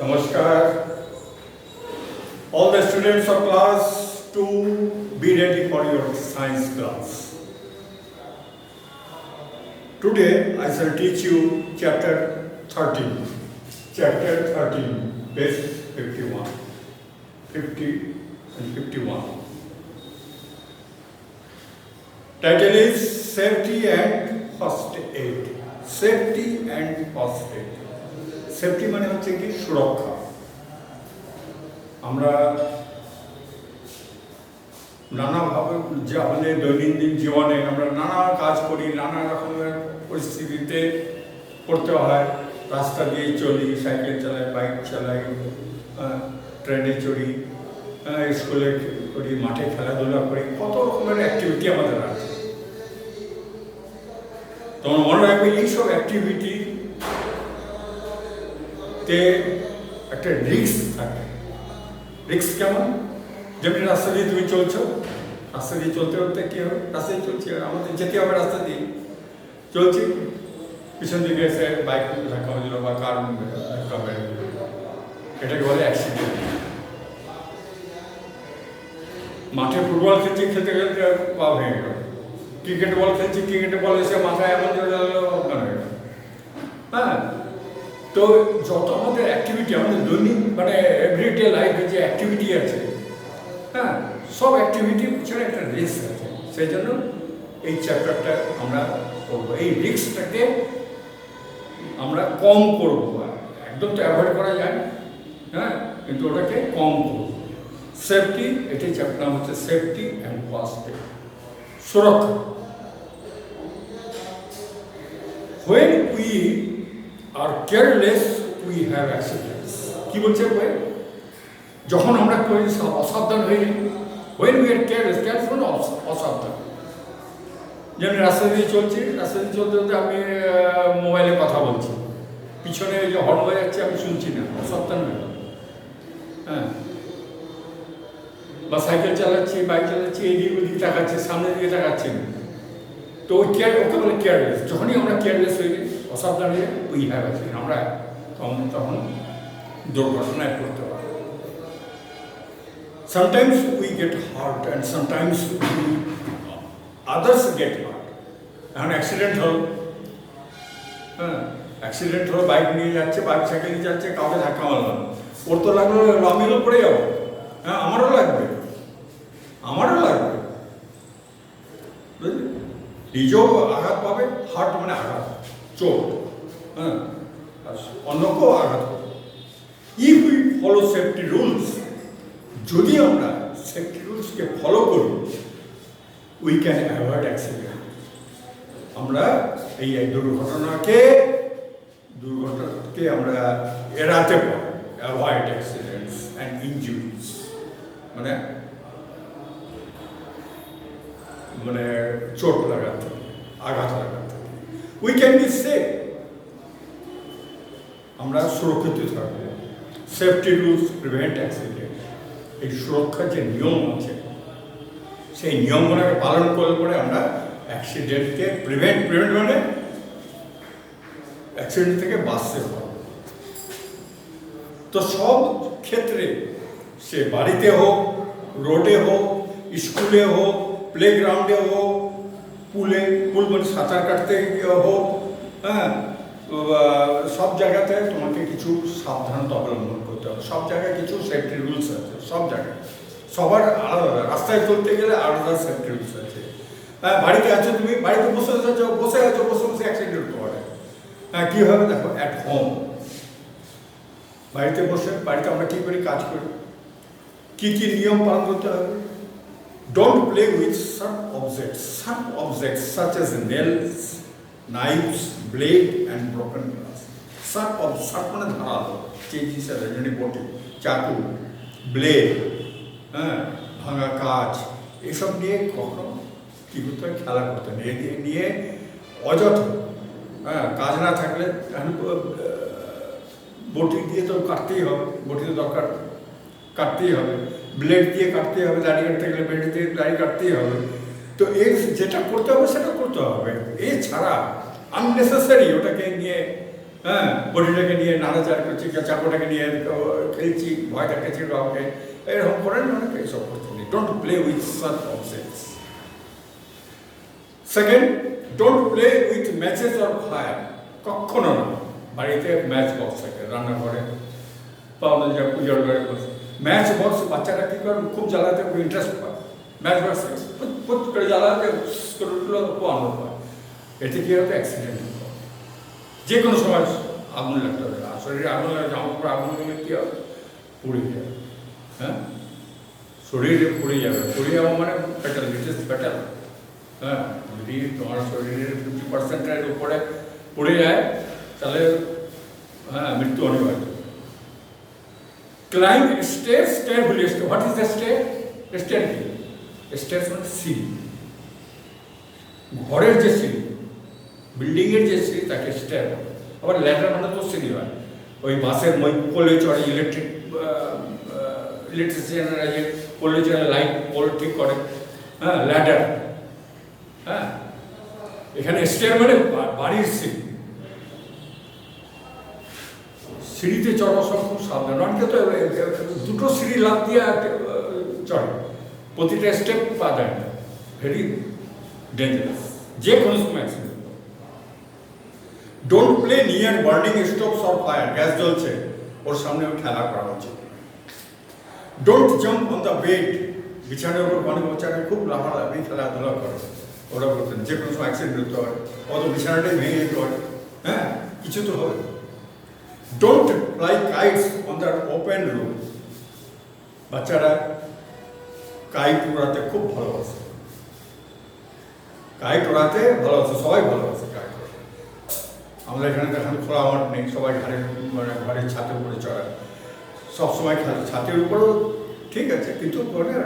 Namaskar. All the students of class 2, be ready for your science class. Today I shall teach you chapter 13. Chapter 13, page 51. 50 and 51. Title is Safety and First Aid. Safety and First Aid. Safety মানে হচ্ছে কি সুরক্ষা। আমরা নানাভাবে যে আমাদের দৈনন্দিন জীবনে আমরা নানা কাজ করি, নানা রকমের পরিস্থিতিতে করতে হয়। রাস্তা দিয়ে চলি, সাইকেল চালাই, বাইক চালাই, ট্রেনে চড়ি, স্কুলে করি, মাঠে খেলাধুলা করি, কত রকমের অ্যাক্টিভিটি আমাদের আছে। তোমার মনে রাখবে এইসব অ্যাক্টিভিটি একটা রিস্ক থাকে। রিস্ক কেমন? যেমনি রাস্তা দিয়ে তুমি চলছো, রাস্তা দিয়ে চলতে চলতে কী হবে, রাস্তায় চলছি, আমাদের যেতে হবে রাস্তা দিয়ে চলছি, পিছন দিকে এসে বাইক ধাক্কা দিল বা কার ধাক্কা মেরে দিল, এটাকে বলে অ্যাক্সিডেন্ট। মাঠে ফুটবল খেলছি, খেলতে খেলতে পা ভেঙে গেল। ক্রিকেট বল খেলছি, ক্রিকেটে বল এসে মাথায় এমন হয়ে গেল। হ্যাঁ, তো যত আমাদের অ্যাক্টিভিটি, আমাদের দৈনিক মানে এভরিডে লাইফে যে অ্যাক্টিভিটি আছে, হ্যাঁ, সব অ্যাক্টিভিটি পিছনে একটা রিস্ক আছে। সেই জন্য এই চ্যাপ্টারটা আমরা করবো। এই রিস্কটাকে আমরা কম করবো, একদম তো অ্যাভয়েড করা যায়, হ্যাঁ, কিন্তু ওটাকে কম করবো। সেফটি, এটাই চ্যাপ্টার নাম হচ্ছে সেফটি অ্যান্ড ফার্স্ট এড, সুরক্ষা। When we are careless, we have accidents. কি বলছে বই? যখন আমরা অসাবধান হয়ে যাই, when we are careless, careful অসাবধান। যেমন রাস্তা দিয়ে চলছি, রাস্তা দিয়ে চলতে চলতে আমি মোবাইলে কথা বলছি, পিছনে যে হর্ন হয়ে যাচ্ছে আমি শুনছি না, অসাবধান হয়ে গেল। হ্যাঁ, বা সাইকেল চালাচ্ছি, বাইক চালাচ্ছি, এদিক ওদিক তাকাচ্ছি, সামনের দিকে তাকাচ্ছি না, তো ওকে বলে কেয়ারলেস। যখনই আমরা কেয়ারলেস হয়ে যাই, অসাবধান হয়ে উই হ্যাভ অ্যাক্সিডেন্ট, আমরা তখন দুর্ঘটনায় পড়তে পারি। Sometimes we get hurt and sometimes others get hurt. এখন অ্যাক্সিডেন্ট হল, হ্যাঁ, অ্যাক্সিডেন্ট হলো, বাইক নিয়ে যাচ্ছে, বাইক সাইকেল নিয়ে যাচ্ছে, কাউকে ধাক্কা মারলাম, ওর তো লাগলো, আমিও পড়ে যাবো, হ্যাঁ, আমারও লাগবে, বুঝলি? নিজেও আঘাত পাবে, হার্ট মানে আঘাত, চোট, হ্যাঁ, অন্যকেও আঘাত হবে। If we follow safety rules, যদি আমরা সেফটি রুলসকে ফলো করি, উই ক্যান অ্যাভয়েড অ্যাক্সিডেন্ট। আমরা এই দুর্ঘটনাকে আমরা এড়াতে পারি। অ্যাভয়েড অ্যাক্সিডেন্টস অ্যান্ড ইনজুরিজ, মানে চোট লাগাতে, আঘাত লাগাতে। উই ক্যান বি সেফ, আমরা সুরক্ষিত থাকবো। Safety rules prevent accident. এই সুরক্ষার যে নিয়ম আছে, সেই নিয়মগুলোকে পালন করলে পরে আমরা অ্যাক্সিডেন্টকে প্রিভেন্ট মানে অ্যাক্সিডেন্ট থেকে বাঁচতে পারবো। তো সব ক্ষেত্রে, সে বাড়িতে হোক, রোডে হোক, স্কুলে হোক, প্লেগ্রাউন্ডে হোক, পুল মানে সাঁতার কাটতে হোক, হ্যাঁ, সব জায়গাতে তোমাকে কিছু সাবধানতা অবলম্বন করতে হবে। সব জায়গায় কিছু সেফটি রুলস আছে, সব জায়গায় সবার আলাদা। রাস্তায় চলতে গেলে আলাদা সেফটি রুলস আছে। হ্যাঁ, বাড়িতে আছো তুমি, বাড়িতে বসে বসে অ্যাক্সিডেন্ট হতে পারে। হ্যাঁ, কীভাবে? দেখো, অ্যাট হোম, বাড়িতে আমরা কী করি, কাজ করি, কী নিয়ম পালন করতে হবে। Don't play with sharp objects such as nails, knives, blade and broken glass. Sharp মানে ধারালো, চেঞ্জিস আছে, যেমন বটি, চাকু, ব্লেড, হ্যাঁ, ভাঙা কাজ, এসব নিয়ে কখনো কী করতে হয়, খেলা করতে নিয়ে অযথা, হ্যাঁ, কাজ না থাকলে বটি দিয়ে তো কাটতেই হবে, বটিতে দরকার, কাটতেই হবে, ব্লেড দিয়ে কাটতেই হবে, দাড়ি কাটতে গেলে ব্লেড দিয়ে দাড়ি কাটতেই হবে। তো যেটা করতে হবে সেটা করতে হবে। এছাড়া আননেসেসারি ওটাকে নিয়ে হ্যাঁ, বডিটাকে নিয়ে নাড়াচাড়া করছি, চাকরটাকে নিয়ে খেলছি, ভয় দেখাচ্ছি কাউকে, এরকম করেন অনেকে এইসব করতে নেই। Don't play with such objects. Second, don't play with matches or fire. কখনো না। বাড়িতে ম্যাচ বক্স থাকে, রান্নাঘরে পাওয়া যায়, পুজোর ঘরে বসে ম্যাচ বক্স। বাচ্চারা কী করে, খুব জ্বালাতে খুব ইন্টারেস্ট পায়, ম্যাচ বক্স ফুট করে জ্বালাতে করে উঠলো, খুব আনন্দ পায়। এতে কী হতো, অ্যাক্সিডেন্ট হতো, যে কোনো সময় আগুন লাগতে হবে। আর শরীরে আগুন লাগে, জামা কাপড় আগুন লাগলে কী হবে, পুড়ে যাবে। হ্যাঁ, শরীরে পুড়ে যাবে। পুড়ে যাওয়া মানে ফ্যাটাল, ইট ইজ ফ্যাটাল। হ্যাঁ, যদি তোমার শরীরের 50% উপরে পড়ে যায় তাহলে হ্যাঁ, মৃত্যু অনিবার্য। Climb stair. স্টেয়ার বলি, what is the stair? Stair কি? স্টেয়ার মানে সিঁড়ি। ঘরের যে সিঁড়ি, বিল্ডিংয়ের যে সিঁড়ি তাকে স্টেয়ার বলে। আবার ল্যাডার মানে তো সিঁড়ি হয়, ওই বাসের পোলে চড়ে, ইলেকট্রিশিয়ানরা যে পোলে চড়ে লাইট পোল ঠিক করে, হ্যাঁ, ল্যাডার। হ্যাঁ, এখানে স্টেয়ার মানে বাড়ির সিঁড়ি। সিঁড়িতে চড়ার সময় খুব সাবধান। অনেকে তো দুটো সিঁড়ি লাফ দিয়ে চড়ে, প্রতিটা স্টেপ পা দেয় না, ভেরি ডেঞ্জারাস, যে কোনো সময় accident. Don't play near burning stoves or fire. Gas জ্বলছে, ওর সামনে খেলা করা উচিত। Don't jump on the bed. বিছানার উপর অনেক বাচ্চারা খুব লাফালাফি খেলাধুলা করে, ওরা করতেন, যে কোনো সময় অ্যাক্সিডেন্ট হতে হয়, অত বিছানাটাই ভেঙে যেতে হয়। হ্যাঁ, কিছু তো হবে। Don't fly kites on the open roof. বাচ্চারা কাইট উড়াতে খুব ভালোবাসে, কাইট উড়াতে ভালোবাসে, সবাই ভালোবাসে কাইট উড়াতে। আমরা এখানে দেখান খোলা মাঠ নেই, সবাই ঘরের ছাদের উপরে চড়ায়, সবসময় খেলে। ছাদের উপরেও ঠিক আছে, কিন্তু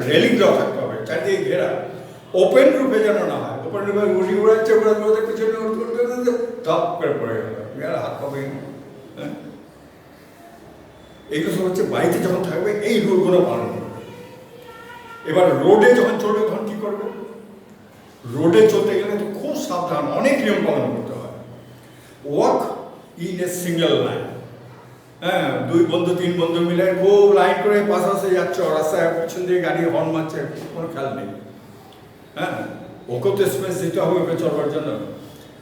রেলিং দেওয়া থাকতে হবে, চারিদিকে ঘেরা। ওপেন রুফে যেন না হয়। ওপেন রুফে উড়ি উড়াচ্ছে, উড়াতে পিছনে টপ করে পড়ে গেল, হাত পাবে। হ্যাঁ, এইগুলো সব হচ্ছে বাড়িতে যখন থাকবে এই রুলগুলো পালন করবে। এবার রোডে যখন চলবে তখন কী করবে? রোডে চলতে গেলে তো খুব সাবধান, অনেক নিয়ম পালন করতে হয়। Walk in a single line. হ্যাঁ, 2 বন্ধু 3 বন্ধু মিলে খুব লাইন করে পাশাপাশি যাচ্ছ, রাস্তায় পিছন দিয়ে গাড়ি হর্ন মারছে, কোনো খেয়াল নেই। হ্যাঁ, ওকেও তো স্পেস দিতে হবে ওকে চলবার জন্য।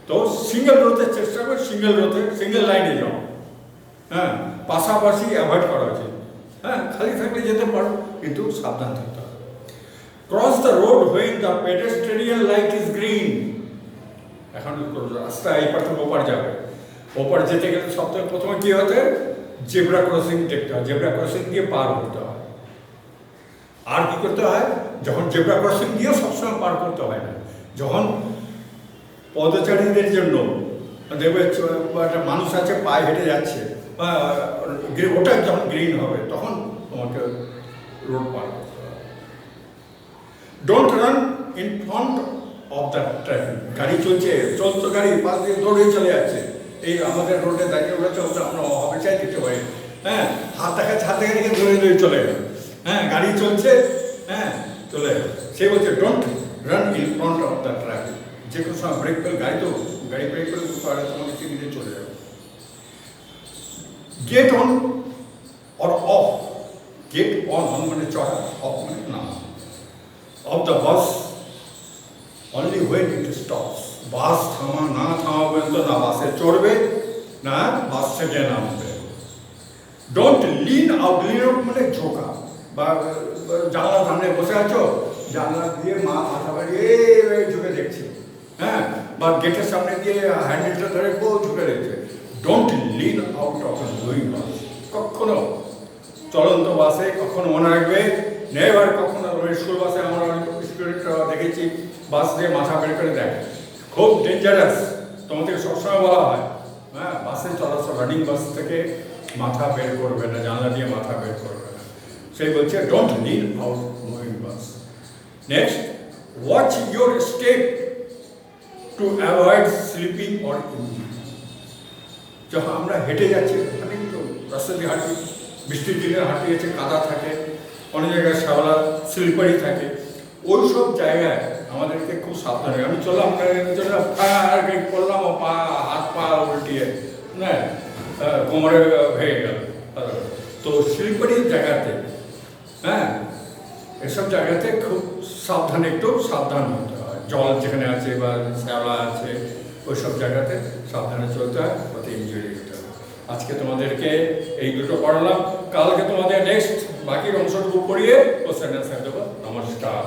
তো সিঙ্গেল রোতে চেষ্টা করে, সিঙ্গেল লাইনে যাও। হ্যাঁ, পাশাপাশি অ্যাভয়েড করা উচিত। হ্যাঁ, খালি থাকলে যেতে পারো, কিন্তু সাবধান থাকতে হবে। Cross the road when the pedestrian light is green. এখন রাস্তা এই পার থেকে ওপার যাবে, ওপার যেতে গেলে সবথেকে প্রথমে কী হতে, জেব্রা ক্রসিং দেখতে হয়, জেব্রা ক্রসিং দিয়ে পার করতে হয়। আর কি করতে হয়, যখন জেব্রা ক্রসিং দিয়েও সবসময় পার করতে হয় না, যখন পদচারীদের জন্য দেখবে একটা মানুষ আছে পায়ে হেঁটে যাচ্ছে, ওটা যখন গ্রিন হবে তখন তোমাকে রোড পার করতে হবে। Don't run in front of the traffic. গাড়ি চলতো গাড়ি পাশ দিয়ে দৌড়ে চলে যাচ্ছে, এই আমাদের রোডে দাঁড়িয়ে রয়েছে, ওটা আমরা অফিসায় দিতে পারি। হ্যাঁ, হাত দেখাচ্ছে, হাত দেখে দৌড়ে চলে গেল। হ্যাঁ, গাড়ি চলছে, হ্যাঁ, চলে গেল। সে বলছে don't run in front of the traffic. যে কোনো সময় ব্রেক করে গাড়ি ব্রেক করে তোমাকে চিনিয়ে চলে যাবে। Get on or off. Get on মানে চড়া, অফ মানে নামা। Off the bus only when it stops. Bus না থামা পর্যন্ত না বাসে চড়বে, না বাস থেকে নামবে। Don't lean out. Lin out মানে ঝোঁকা, বা জানলার সামনে বসে আছো, জানলা দিয়ে মাথা বাড়িয়ে ঝুঁকে দেখছে। হ্যাঁ, বা গেটের সামনে দিয়ে হ্যান্ডেলটা ধরে খুব ঝুঁকে দেখছে। Don't lean out of going bus. কখনো চলন্ত বাসে কখনো মনে রাখবে, নেবার কখনো স্কুল বাসে আমরা অনেক স্টুডেন্টরা দেখেছি বাস দিয়ে মাথা বের করে দেখে, খুব ডেঞ্জারাস। তোমাদের সবসময় বলা হয়, হ্যাঁ, বাসে চলাচল রানিং বাস থেকে মাথা বের করবে না, জানলা দিয়ে মাথা বের করবে না। সেই বলছে don't lean out going bus. Next, watch your step to avoid slipping or injuring. যখন আমরা হেঁটে যাচ্ছি, অনেক তো রাস্তা দিয়ে হাঁটি, বৃষ্টির দিনে হাঁটি গেছে, কাদা থাকে, অনেক জায়গায় শ্যাওলা স্লিপারি থাকে, ওই সব জায়গায় আমাদেরকে খুব সাবধানে। আমি চললাম জন্য করলাম, হাত পা উল্টিয়ে, না কোমরে ভেঙে গেল। তো স্লিপারির জায়গাতে, হ্যাঁ, এসব জায়গাতে খুব সাবধানে, একটু সাবধান হতে হয়। জল যেখানে আছে বা শ্যাওলা আছে ওই সব জায়গাতে সাবধানে চলতে হয়, ওতে ইঞ্জুরি হতে হয়। আজকে তোমাদেরকে এই দুটো পড়ালাম, কালকে তোমাদের নেক্সট বাকি অংশটুকু পড়িয়ে কোশ্চেন অ্যান্সার দেবো। নমস্কার।